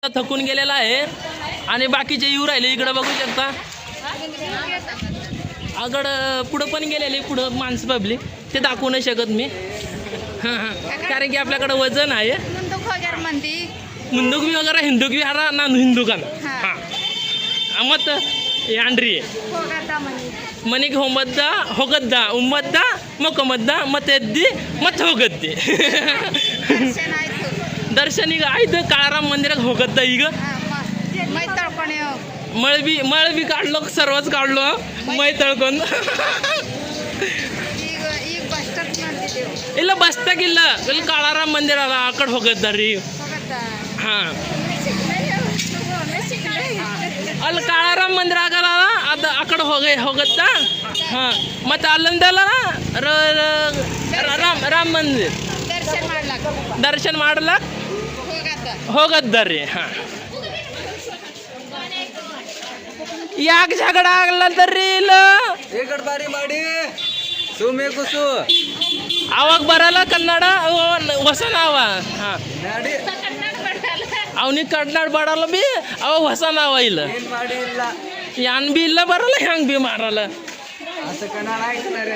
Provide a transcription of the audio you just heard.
थकून गेलेला आहे आणि बाकीचे येऊ राहिले इकडं बघू शकता. आगड पुढं पण गेलेले पुढं माणसं पब्लिक ते दाखवू नाही शकत मी. कारण की आपल्याकडे वजन आहे. मुंदुक भी वगैरे हिंदुक भी हरा ना हिंदू का हां मत ಯಾಂಡ್ರಿ ಮನೆಗೆ ಹೋಗದ್ದ ಉಮ್ಮದ್ದ ಮೊಕ್ಕಮದ್ದ ಮತ್ತೆ ಮತ್ತೆ ಹೋಗದ್ದೆ दर्शन ಈಗ ಆಯ್ತು काळाराम मंदिरात ಹೋಗದ್ದ ಈಗ मळ बी काढलो सर्वच काढलो मै तळಕೊಂಡು ಇಲ್ಲ ಬಸ್ತಾಗಿಲ್ಲ ಇಲ್ಲಿ काळाराम मंदिर ಅಲ್ಲ ಆ ಕಡೆ ಹೋಗದ್ದಾರಿ ಹಾಂ ಅಲ್ಲಿ काळाराम मंदिर ಆಗಲ್ಲ ಅದು ಆ ಕಡೆ ಹೋಗುತ್ತಾ ಹಾಂ ಮತ್ತೆ ಅಲ್ಲಿಂದಲ್ಲ ರಾಮ ಮಂದಿರ ದರ್ಶನ ಮಾಡ್ಲಕ್ಕ ಹೋಗದ್ದಾರಿ ಹಾಂ ಯಾಕೆ ಜಗಳ ಆಗ್ಲತ್ತರಿ ಇಲ್ಲ ಬಾರಿ ಮಾಡಿ ಸುಮ್ಮನೆ ಕೂಸು ಅವಾಗ ಬರಲ್ಲ ಕನ್ನಡ ಹೊಸ ನಾವ ಹಾಂ ಅವನಿಗೆ ಕನ್ನಡ ಬರಲ್ಲ ಬಿ ಅವಾಗ ಹೊಸ ನಾವ ಇಲ್ಲ ಮಾಡಿ ಇಲ್ಲ ಯಾನ್ ಬಿ ಇಲ್ಲ ಬರಲ್ಲ ಹೆಂಗ್ ಬಿ ಮಾರಲ್ಲ असं कणाला ऐकणार